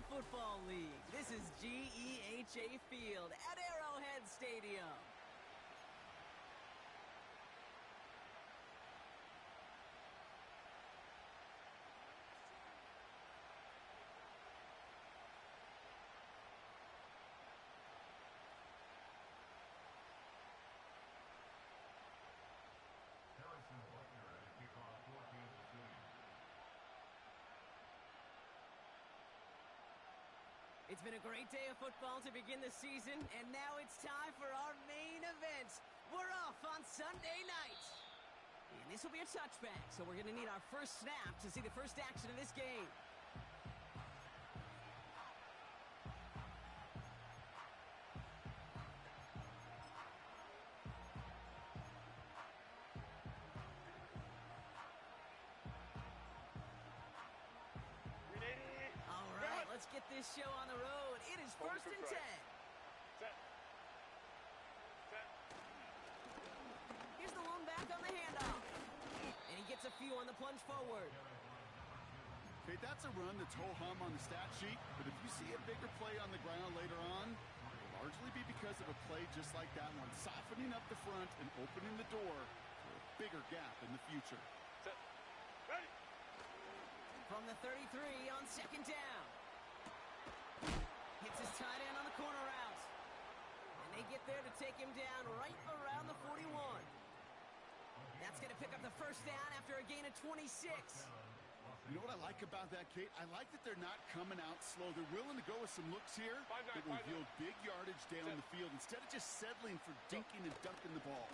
Football League. This is GEHA Field at Arrowhead Stadium. It's been a great day of football to begin the season, and now it's time for our main event. We're off on Sunday night. And this will be a touchback, so we're going to need our first snap to see the first action of this game. Let's get this show on the road. It is first and 10. Set. Here's the lone back on the handoff. And he gets a few on the plunge forward. Okay, that's a run that's ho-hum on the stat sheet, but if you see a bigger play on the ground later on, it will largely be because of a play just like that one, softening up the front and opening the door for a bigger gap in the future. Set. Ready. From the 33 on second down. Hits his tight end on the corner route. And they get there to take him down right around the 41. That's going to pick up the first down after a gain of 26. You know what I like about that, Kate? I like that they're not coming out slow. They're willing to go with some looks here that will yield big yardage down the field instead of just settling for dinking and dunking the ball.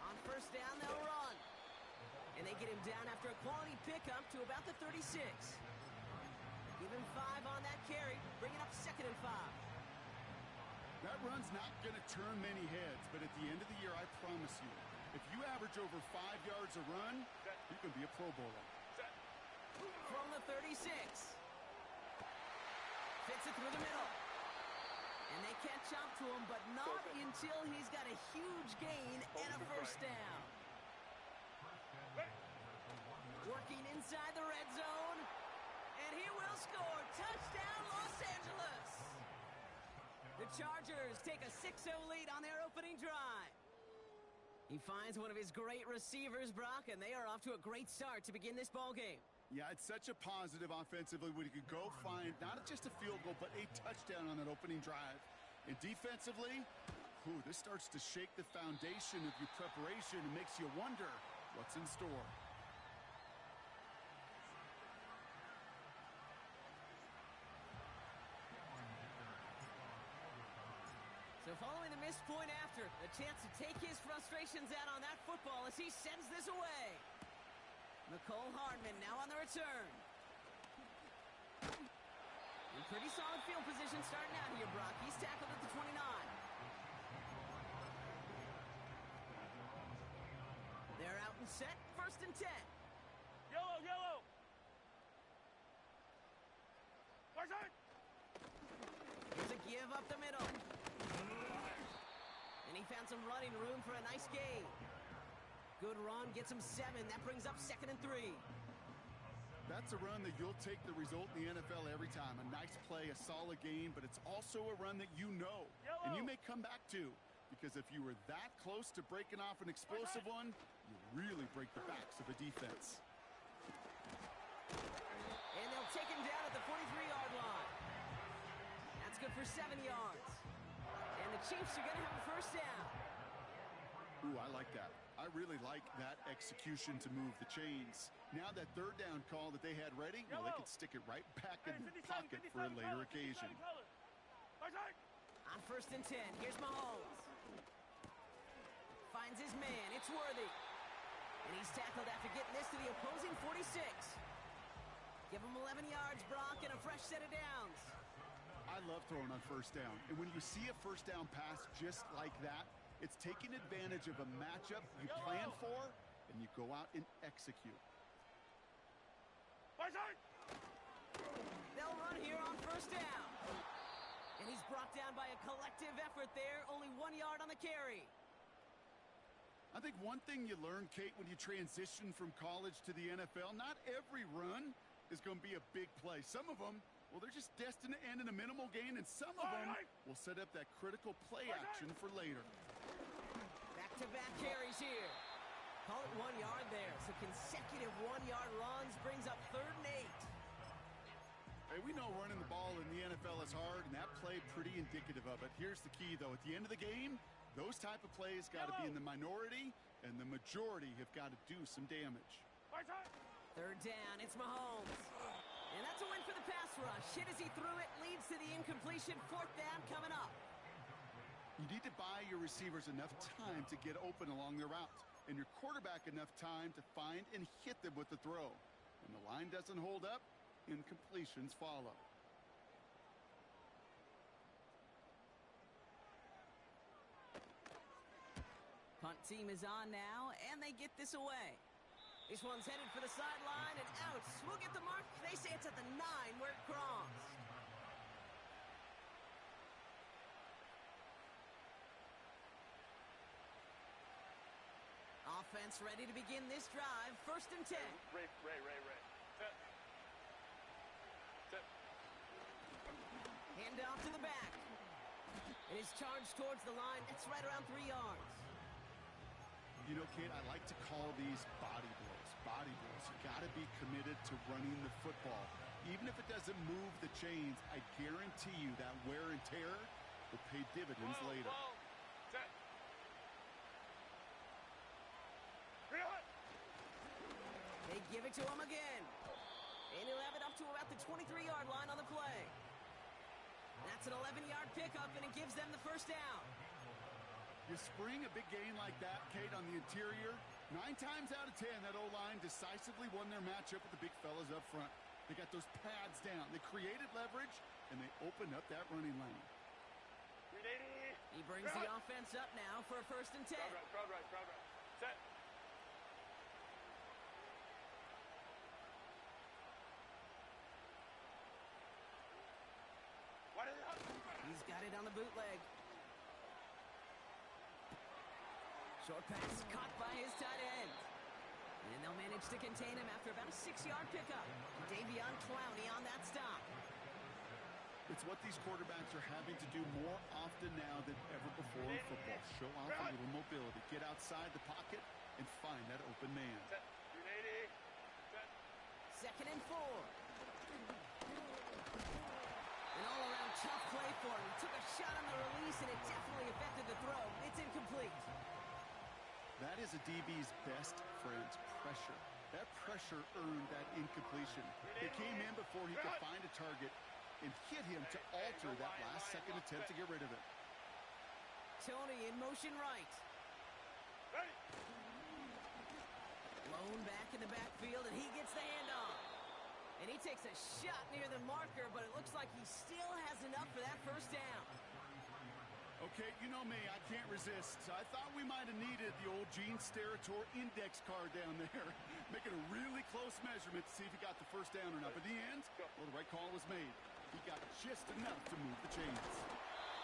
On first down, they'll run. And they get him down after a quality pickup to about the 36. Give him 5 on that carry, bringing up second and 5. That run's not going to turn many heads, but at the end of the year, I promise you, if you average over 5 yards a run, you can be a Pro Bowler. From the 36. Fits it through the middle. And they catch up to him, but not until he's got a huge gain and a first down. Working inside the red zone. And he will score. Touchdown, Los Angeles. The Chargers take a 6-0 lead on their opening drive. He finds one of his great receivers, Brock, and they are off to a great start to begin this ball game. Yeah, it's such a positive offensively when you could go find not just a field goal, but a touchdown on that opening drive. And defensively, this starts to shake the foundation of your preparation and makes you wonder what's in store. So following the missed point after, a chance to take his frustrations out on that football as he sends this away. Mecole Hardman now on the return. In pretty solid field position starting out here, Brock. He's tackled at the 29. They're out and set, first and 10. Yellow. Far side. Here's a give up the middle. And he found some running room for a nice gain. Good run, gets him 7. That brings up second and 3. That's a run that you'll take the result in the NFL every time. A nice play, a solid gain, but it's also a run that you know. And you may come back to. Because if you were that close to breaking off an explosive one, you really break the backs of a defense. And they'll take him down at the 43-yard line. That's good for 7 yards. And the Chiefs are going to have a first down. Ooh, I like that. I really like that execution to move the chains. Now that third down call that they had ready, they can stick it right back in the pocket for a later occasion. On first and 10, here's Mahomes. Finds his man, it's Worthy. And he's tackled after getting this to the opposing 46. Give him 11 yards, Brock, and a fresh set of downs. I love throwing on first down. And when you see a first down pass just like that, it's taking advantage of a matchup you plan for, and you go out and execute. They'll run here on first down. And he's brought down by a collective effort there, only 1 yard on the carry. I think one thing you learn, Kate, when you transition from college to the NFL, not every run is going to be a big play. Some of them, well, they're just destined to end in a minimal gain, and some of them will set up that critical play action for later. Back-to-back carries here. Call it 1 yard there. So consecutive 1-yard runs brings up 3rd and 8. Hey, we know running the ball in the NFL is hard, and that play pretty indicative of it. Here's the key, though. At the end of the game, those type of plays got to be in the minority, and the majority have got to do some damage. 3rd down, it's Mahomes. And that's a win for the pass rush. Hit as he threw it, leads to the incompletion. 4th down coming up. You need to buy your receivers enough time to get open along their routes, and your quarterback enough time to find and hit them with the throw. When the line doesn't hold up, incompletions follow. Punt team is on now, and they get this away. This one's headed for the sideline and out. We'll get the mark. They say it's at the 9 where it crossed. Offense ready to begin this drive. 1st and 10. Ray. Set. Hand off to the back. It is charged towards the line. It's right around 3 yards. You know, Kate, I like to call these body blows. Body blows. You got to be committed to running the football. Even if it doesn't move the chains, I guarantee you that wear and tear will pay dividends later. Set. They give it to him again. And he'll have it up to about the 23-yard line on the play. That's an 11-yard pickup, and it gives them the 1st down. You spring a big gain like that, Kate, on the interior, 9 times out of 10, that O-line decisively won their matchup with the big fellas up front. They got those pads down. They created leverage, and they opened up that running lane. He brings the offense up now for a 1st and 10. Crowd right. Set. He's got it on the bootleg. Short pass caught by his tight end. And they'll manage to contain him after about a 6-yard pickup. Davion Clowney on that stop. It's what these quarterbacks are having to do more often now than ever before in football. Show off a little mobility. Get outside the pocket and find that open man. Set. 2nd and 4. An all-around tough play for him. He took a shot on the release, and it definitely affected the throw. It's incomplete. That is a DB's best friend, pressure. That pressure earned that incompletion. It came in before he could find a target and hit him to alter that last-second attempt to get rid of it. Tony in motion right. Ready. Lone back in the backfield, and he gets the handoff. And he takes a shot near the marker, but it looks like he still has enough for that 1st down. Okay, you know me, I can't resist. I thought we might have needed the old Gene Steratore index card down there. Making a really close measurement to see if he got the 1st down or not. But in the end, well, the right call was made. He got just enough to move the chains.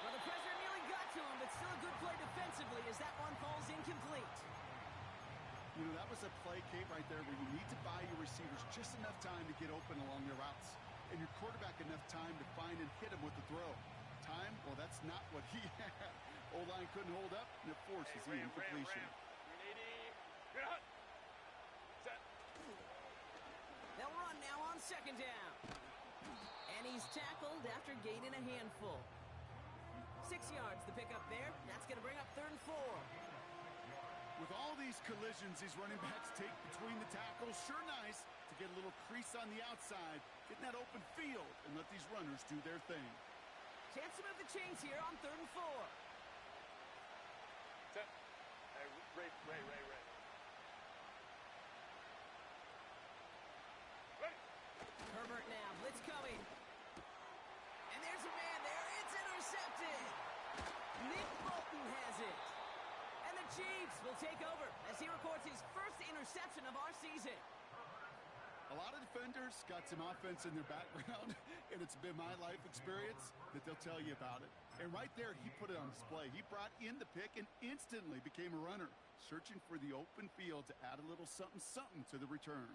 Well, the pressure nearly got to him, but still a good play defensively as that one falls incomplete. You know, that was a play, Kate, right there where you need to buy your receivers just enough time to get open along their routes. And your quarterback enough time to find and hit him with the throw. Time? Well, that's not what he had. O-line couldn't hold up, and it forces the incompletion. Set. They'll run now on 2nd down. And he's tackled after gaining a handful. 6 yards the pickup there. That's going to bring up 3rd and 4. With all these collisions these running backs take between the tackles, sure nice to get a little crease on the outside, get in that open field, and let these runners do their thing. Chance to move the chains here on 3rd and 4. Set. Hey, Ray. Ready. Herbert now, blitz coming. And there's a man there. It's intercepted. Nick Bolton has it. And the Chiefs will take over as he records his 1st interception of our season. A lot of defenders got some offense in their background, and it's been my life experience that they'll tell you about it. And right there, he put it on display. He brought in the pick and instantly became a runner, searching for the open field to add a little something to the return.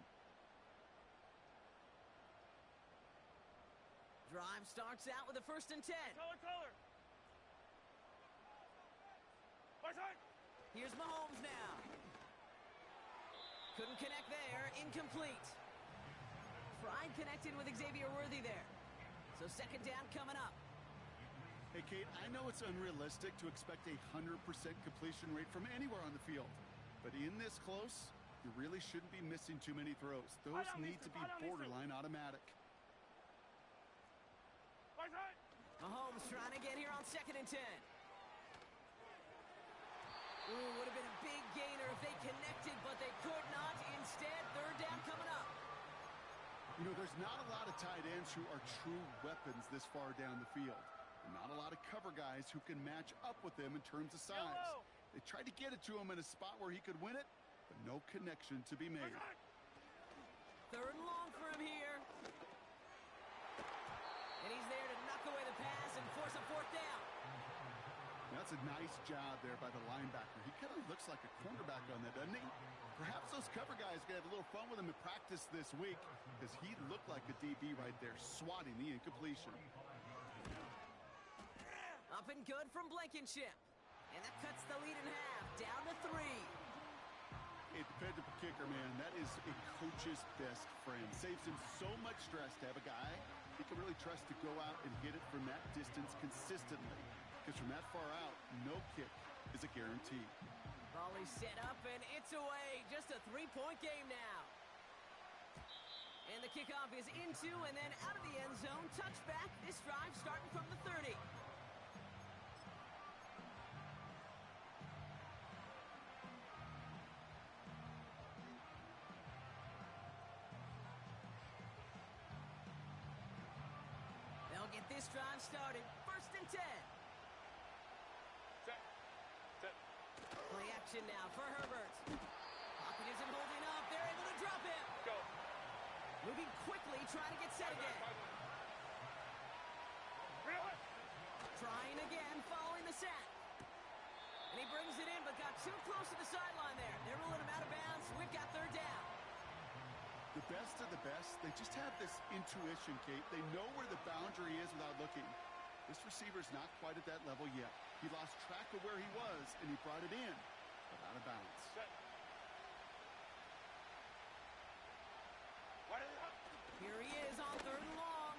Drive starts out with a 1st and 10. Taller. My side. Here's Mahomes now. Couldn't connect there. Incomplete. Pride connected with Xavier Worthy there. So 2nd down coming up. Hey, Kate, I know it's unrealistic to expect a 100% completion rate from anywhere on the field. But in this close, you really shouldn't be missing too many throws. Those need to be borderline automatic. My side. Mahomes trying to get here on 2nd and 10. Ooh, would have been a big gainer if they connected, but they could not. Instead, 3rd down coming up. You know, there's not a lot of tight ends who are true weapons this far down the field. And not a lot of cover guys who can match up with them in terms of size. Yellow. They tried to get it to him in a spot where he could win it, but no connection to be made. 3rd and long for him here. And he's there to knock away the pass and force a 4th down. That's a nice job there by the linebacker. He kind of looks like a cornerback on that, doesn't he? Perhaps those cover guys are going to have a little fun with him in practice this week because he looked like a DB right there, swatting the incompletion. Up and good from Blankenship. And that cuts the lead in half, down to 3. A dependable kicker, man. That is a coach's best friend. Saves him so much stress to have a guy he can really trust to go out and hit it from that distance consistently. Because from that far out, no kick is a guarantee. Ball is set up, and it's away. Just a 3-point game now. And the kickoff is into and then out of the end zone. Touchback. This drive starting from the 30. They'll get this drive started. 1st and 10. Set. Play action now for Herbert. Pocket isn't holding up. They're able to drop him. Go. Moving quickly, trying to get set again. Trying again, following the sack. And he brings it in, but got too close to the sideline there. They're ruling him out of bounds. We've got 3rd down. The best of the best, they just have this intuition, Kate. They know where the boundary is without looking. This receiver's not quite at that level yet. He lost track of where he was, and he brought it in, but out of bounds. Set. Here he is on 3rd and long.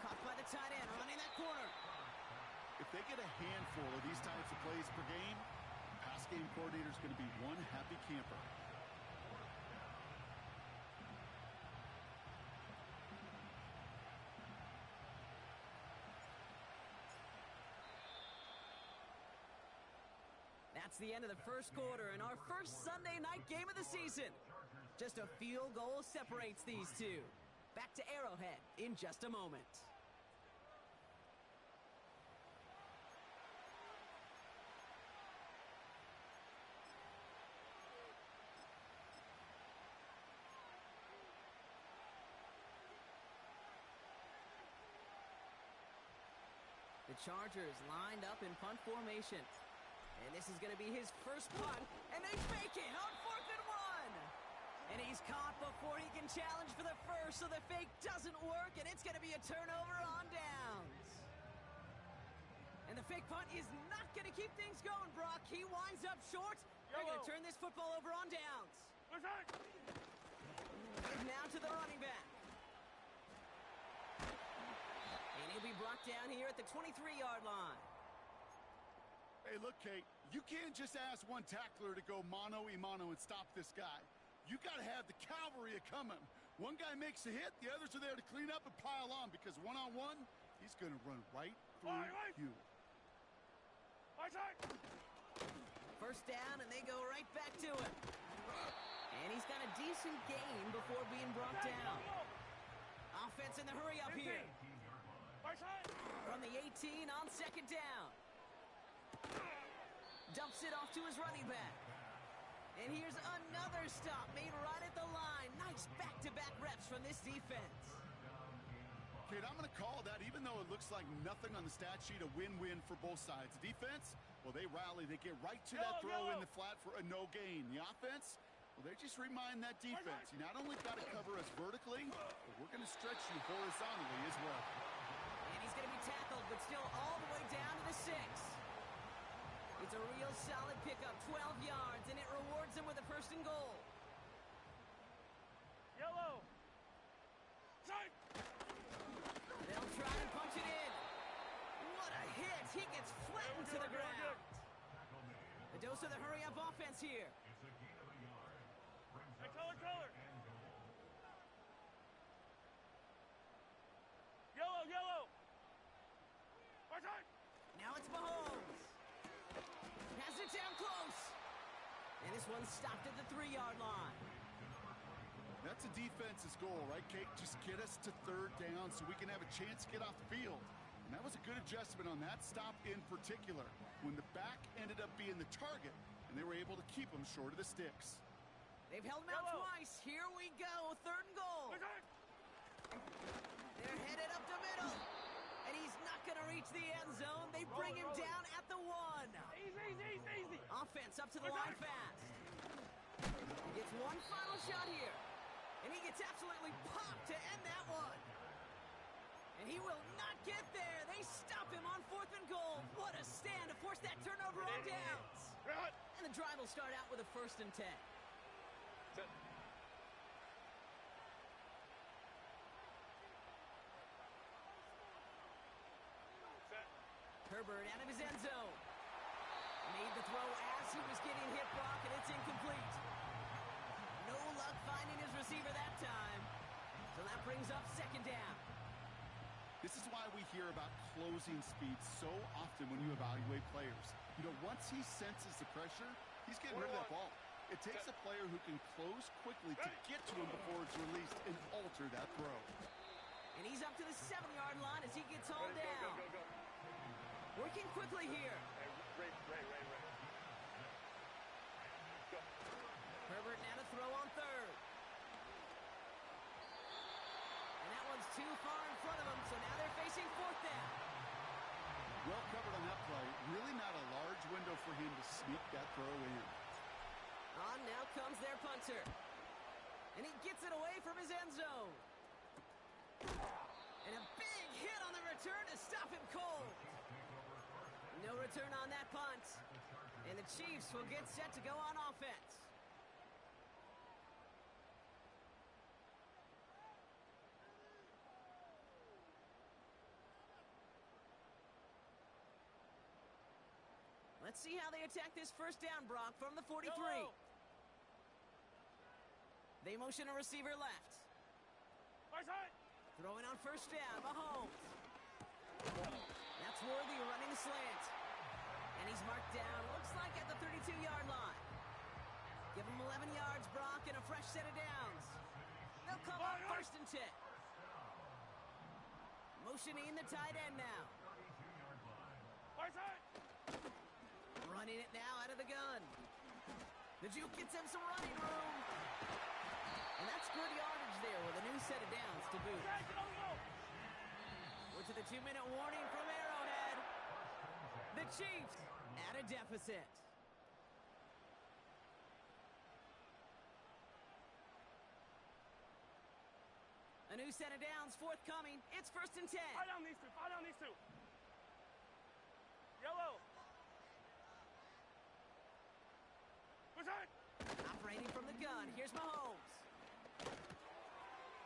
Caught by the tight end, running that corner. If they get a handful of these types of plays per game, the pass game coordinator's going to be one happy camper. That's the end of the 1st quarter and our first Sunday night game of the season. Just a field goal separates these two. Back to Arrowhead in just a moment. The Chargers lined up in punt formation. And this is going to be his first punt, and they fake it on 4th and 1. And he's caught before he can challenge for the first, so the fake doesn't work, and it's going to be a turnover on downs. And the fake punt is not going to keep things going, Brock. He winds up short. They're going to turn this football over on downs. Give now to the running back. And he'll be brought down here at the 23-yard line. Hey, look, Kate, you can't just ask one tackler to go mano-a-mano and stop this guy. You got to have the cavalry coming. One guy makes a hit, the others are there to clean up and pile on because one-on-one, he's going to run right through you. First down, and they go right back to it. And he's got a decent gain before being brought down. Offense in the hurry up here. From the 18 on 2nd down. Dumps it off to his running back. And here's another stop made right at the line. Nice back-to-back reps from this defense. Kate, I'm going to call that, even though it looks like nothing on the stat sheet, a win-win for both sides. The defense, well, they rally. They get right to that throw in the flat for a no gain. The offense, Well, they just remind that defense. You not only got to cover us vertically, but we're going to stretch you horizontally as well. And he's going to be tackled, but still all the way down to the 6. It's a real solid pickup, 12 yards, and it rewards him with a first and goal. Yellow. Side. They'll try and punch it in. What a hit. He gets flattened to the ground. A dose of the hurry-up offense here. Hey, color. Yellow. Right side. Now it's Mahomes. Has it down close. And this one's stopped at the 3-yard line. That's a defense's goal, right, Kate? Just get us to third down so we can have a chance to get off the field. And that was a good adjustment on that stop in particular, when the back ended up being the target, and they were able to keep him short of the sticks. They've held him out twice. Here we go. Third and goal. Right side. They're headed up the middle. And he's not going to reach the end zone. They bring him down at the 1. Easy. Offense up to the line fast. He gets one final shot here. And he gets absolutely popped to end that one. And he will not get there. They stop him on 4th and goal. What a stand to force that turnover on downs. And the drive will start out with a 1st and 10. Set. Herbert out of his end zone. Made the throw as he was getting hit, Brock, and it's incomplete. No luck finding his receiver that time. So that brings up 2nd down. This is why we hear about closing speed so often when you evaluate players. You know, once he senses the pressure, he's getting rid of that ball. It takes a player who can close quickly to get to him before it's released and alter that throw. And he's up to the 7-yard line as he gets hauled down. Go. Working quickly here. Ray. Go. Herbert now to throw on 3rd. And that one's too far in front of him, so now they're facing 4th down. Well covered on that play. Really not a large window for him to sneak that throw in. On now comes their punter. And he gets it away from his end zone. And a big hit on the return to stop him cold. No return on that punt. And the Chiefs will get set to go on offense. Let's see how they attack this 1st down, Brock, from the 43. Yellow. They motion a receiver left. Right side. Throwing on 1st down, Mahomes. That's Worthy running the slant. And he's marked down, looks like at the 32-yard line. Give him 11 yards, Brock, and a fresh set of downs. They'll come up 1st and 10. Motioning the tight end now. Right side. Running it now out of the gun. The juke gets him some running room. And that's good yardage there with a new set of downs to boot. Go. We're to the 2-minute warning from Arrowhead. The Chiefs at a deficit. A new set of downs forthcoming. It's 1st and 10. Fire down these two. Yellow. Right side. Operating from the gun. Here's Mahomes.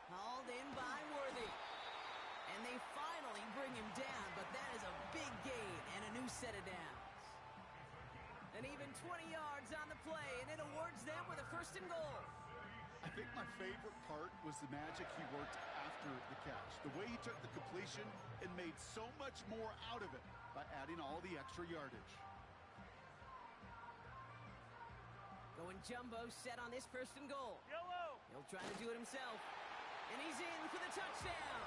Hauled in by Worthy. And they finally bring him down, but that is a big gain and a new set of downs. And even 20 yards on the play, and it awards them with a 1st and goal. I think my favorite part was the magic he worked after the catch. The way he took the completion and made so much more out of it by adding all the extra yardage. Going jumbo set on this 1st and goal. Yellow. He'll try to do it himself. And he's in for the touchdown.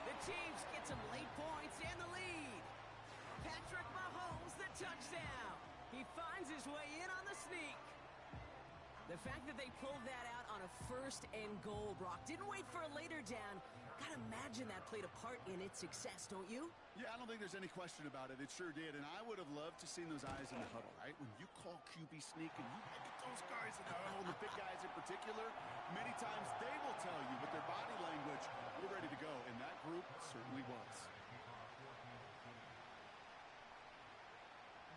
The Chiefs get some late points and the lead. Patrick Mahomes, the touchdown. He finds his way in on the sneak. The fact that they pulled that out on a 1st and goal, Brock, didn't wait for a later down, Gotta imagine that played a part in its success, don't you? Yeah, I don't think there's any question about it. It sure did, and I would have loved to seen those eyes in the huddle, right? When you call QB sneak and you look at those guys in the huddle, the big guys in particular, many times they will tell you with their body language, we're ready to go, and that group certainly was.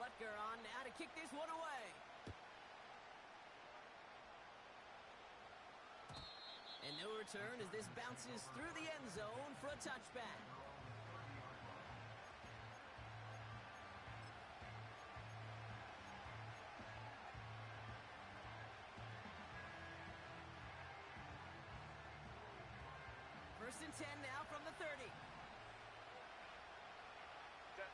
Butker on now to kick this one away. And no return as this bounces through the end zone for a touchback. First and 10 now from the 30. Set.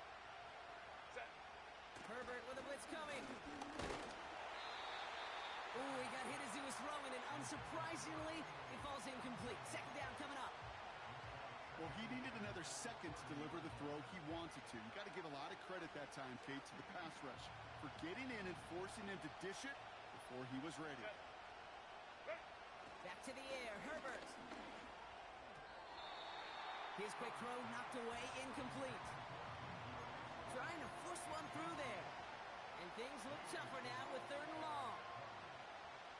Herbert with a blitz coming. Ooh, he got hit as he was throwing, and unsurprisingly, he falls incomplete. Second down coming up. Well, he needed another second to deliver the throw he wanted to. You got to give a lot of credit that time, Kate, to the pass rush for getting in and forcing him to dish it before he was ready. Back to the air, Herbert. His quick throw knocked away, incomplete. Trying to force one through there. And things look tougher now with third and long.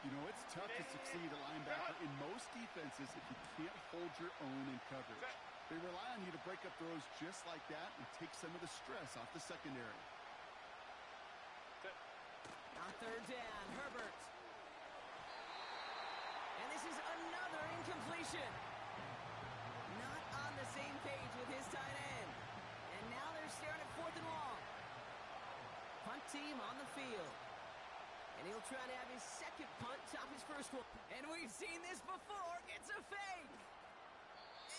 You know, it's tough to succeed at linebacker in most defenses if you can't hold your own in coverage. They rely on you to break up throws just like that and take some of the stress off the secondary. On third down, Herbert. And this is another incompletion. Not on the same page with his tight end. And now they're staring at fourth and long. Punt team on the field. And he'll try to have his second punt top his first one. And we've seen this before. It's a fake.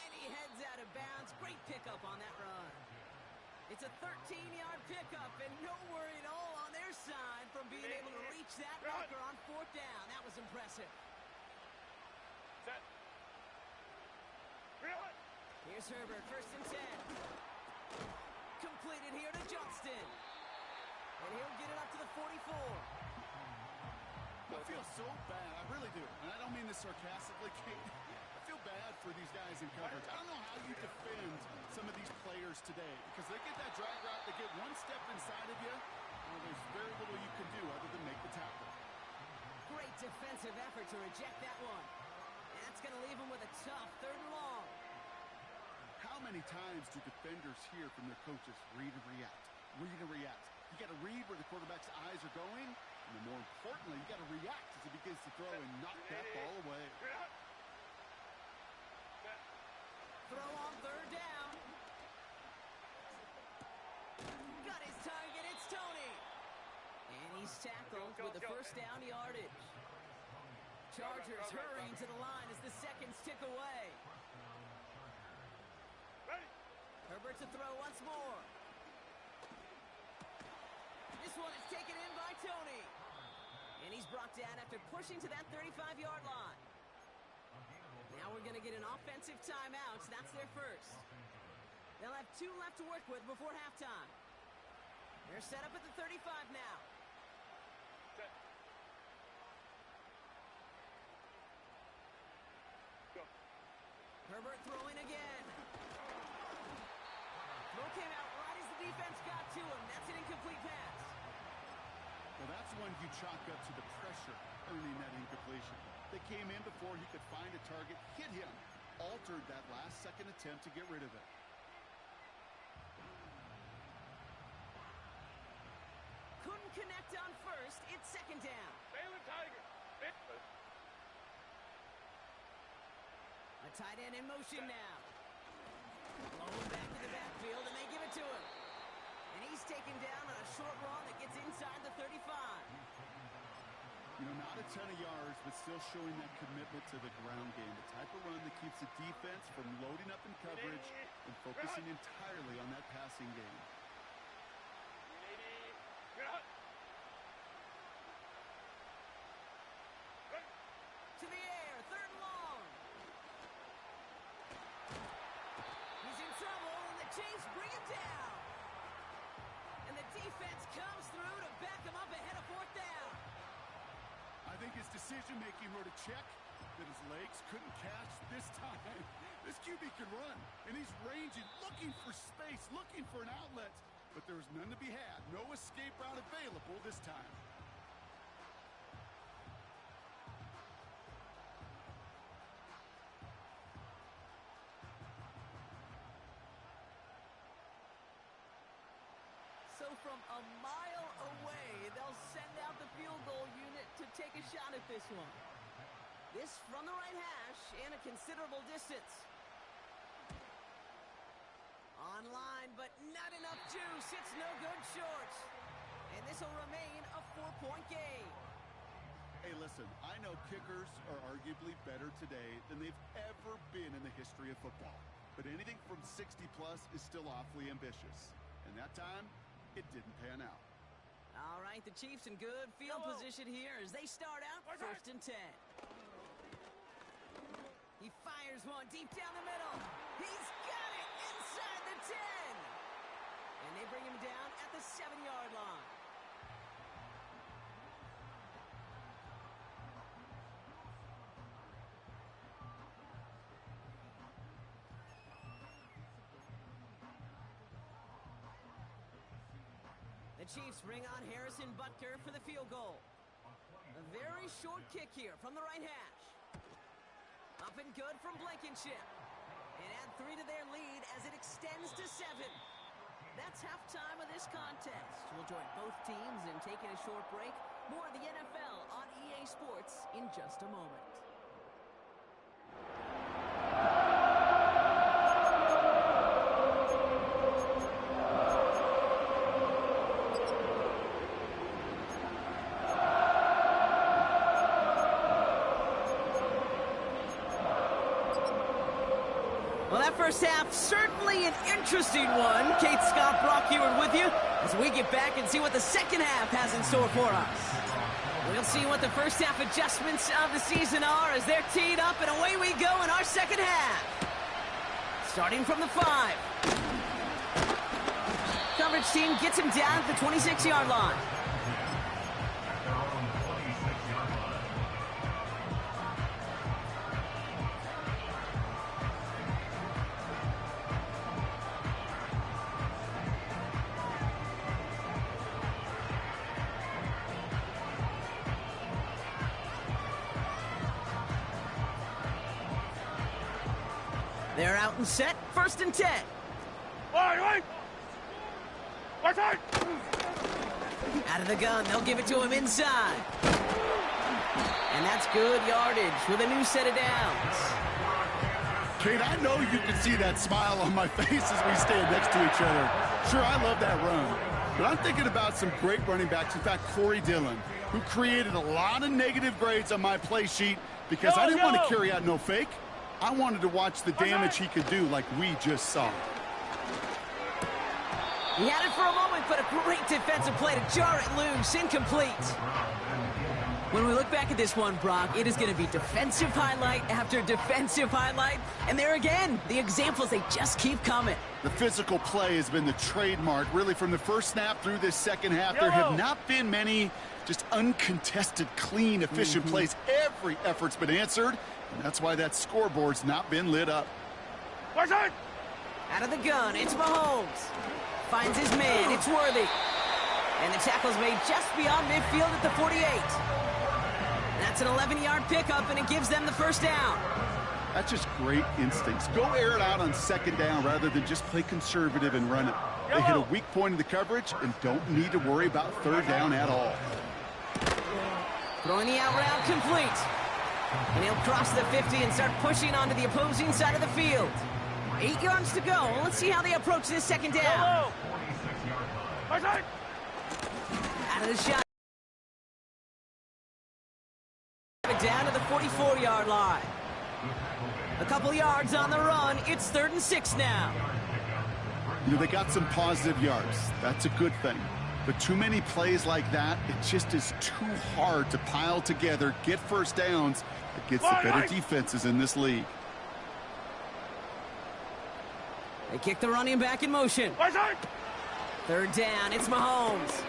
And he heads out of bounds. Great pickup on that run. It's a 13-yard pickup, and no worry at all on their side from being able to reach that marker on fourth down. That was impressive. Set. Reel it. Here's Herbert, first and 10. Completed here to Johnston. And he'll get it up to the 44. I feel so bad. I really do. And I don't mean this sarcastically, Kate. I feel bad for these guys in coverage. I don't know how you defend some of these players today because they get that drag route, they get one step inside of you, well, there's very little you can do other than make the tackle. Great defensive effort to reject that one. And that's going to leave him with a tough third and long. How many times do defenders hear from their coaches, read and react, read and react? You got to read where the quarterback's eyes are going, and more importantly, you got to react as he begins to throw and knock that ball away. Throw on third down. Got his target, it's Tony. And he's tackled with the first down yardage. Chargers hurrying to the line as the seconds tick away. Herbert to throw once more. This one is taken in by Tony. And he's brought down after pushing to that 35-yard line. Now we're going to get an offensive timeout. That's their first. They'll have 2 left to work with before halftime. They're set up at the 35 now. Set. Go. Herbert throwing again. Throw came out right as the defense got to him. That's an incomplete pass. Well, that's one you chalk up to the pressure earning that incompletion. They came in before he could find a target, hit him, altered that last-second attempt to get rid of it. Couldn't connect on first. It's second down. Baylor Tiger. A tight end in motion now. Blown back to the backfield, and they give it to him. And he's taken down on a short run that gets inside the 35. You know, not a ton of yards, but still showing that commitment to the ground game. The type of run that keeps the defense from loading up in coverage and focusing entirely on that passing game. To the air, third and long. He's in trouble, and the Chiefs bring him down. And the defense comes through to back him up ahead of fourth down. I think his decision-making wrote a check that his legs couldn't catch this time. This QB can run, and he's ranging, looking for space, looking for an outlet. But there's none to be had. No escape route available this time. So from a mile away, they'll send out the field goal unit to take a shot at this one. This from the right hash and a considerable distance. Online, but not enough juice. It's no good short. And this will remain a 4-point game. Hey, listen, I know kickers are arguably better today than they've ever been in the history of football. But anything from 60-plus is still awfully ambitious. And that time, it didn't pan out. All right, the Chiefs in good field position here as they start out 1st and 10. He fires one deep down the middle. He's got it inside the 10. And they bring him down at the 7-yard line. The Chiefs bring on Harrison Butker for the field goal. A very short kick here from the right hash. Up and good from Blankenship. And add 3 to their lead as it extends to 7. That's halftime of this contest. We'll join both teams in taking a short break. More of the NFL on EA Sports in just a moment. Well, that first half, certainly an interesting one. Kate Scott, Brock Heward with you as we get back and see what the second half has in store for us. We'll see what the first half adjustments of the season are as they're teed up, and away we go in our second half. Starting from the 5. Coverage team gets him down at the 26-yard line. They're out and set, 1st and 10. Wait! Out of the gun, they'll give it to him inside. And that's good yardage with a new set of downs. Kate, I know you can see that smile on my face as we stand next to each other. Sure, I love that run. But I'm thinking about some great running backs. In fact, Corey Dillon, who created a lot of negative grades on my play sheet because I didn't want to carry out no fake. I wanted to watch the damage he could do like we just saw. He had it for a moment, but a great defensive play to jar it loose. Incomplete. When we look back at this one, Brock, it is going to be defensive highlight after defensive highlight. And there again, the examples, they just keep coming. The physical play has been the trademark, really, from the first snap through this second half. There have not been many just uncontested, clean, efficient plays. Every effort's been answered. And that's why that scoreboard's not been lit up. Out of the gun, it's Mahomes. Finds his man, it's Worthy. And the tackle's made just beyond midfield at the 48. That's an 11-yard pickup, and it gives them the first down. That's just great instincts. Go air it out on second down rather than just play conservative and run it. They hit a weak point in the coverage and don't need to worry about third down at all. Throwing the out route complete. And he'll cross the 50 and start pushing onto the opposing side of the field. 8 yards to go. Let's see how they approach this second down. Out of the shot. Down to the 44-yard line. A couple yards on the run. It's 3rd and 6 now. You know, they got some positive yards. That's a good thing. But too many plays like that, it just is too hard to pile together, get first downs against the better defenses in this league. They kick the running back in motion. 3rd down, it's Mahomes.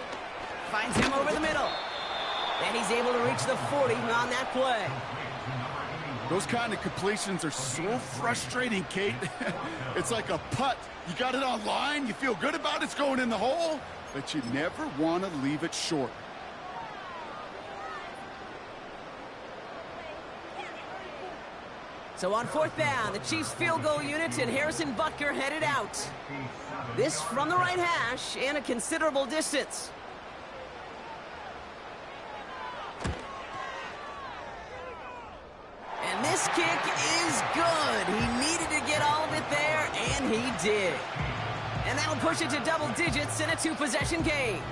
Finds him over the middle. And he's able to reach the 40 on that play. Those kind of completions are so frustrating, Kate. It's like a putt. You got it on line, you feel good about it's going in the hole, but you never want to leave it short. So on fourth down, the Chiefs field goal unit and Harrison Butker headed out. This from the right hash and a considerable distance. And this kick is good. He needed to get all of it there, and he did. And that'll push it to double digits in a two-possession game.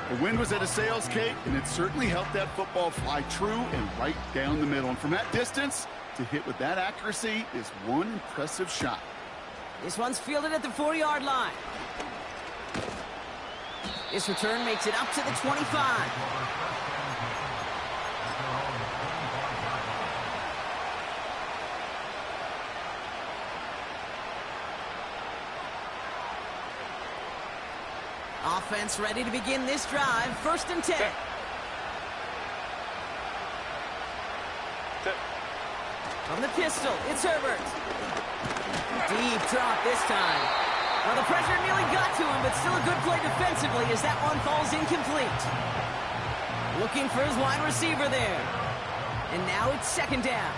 The wind was at a sails, Kate, and it certainly helped that football fly true and right down the middle. And from that distance, to hit with that accuracy is one impressive shot. This one's fielded at the 4-yard line. This return makes it up to the 25. Offense ready to begin this drive. 1st and 10. From the pistol, it's Herbert. Deep drop this time. Well, the pressure nearly got to him, but still a good play defensively as that one falls incomplete. Looking for his wide receiver there. And now it's 2nd down.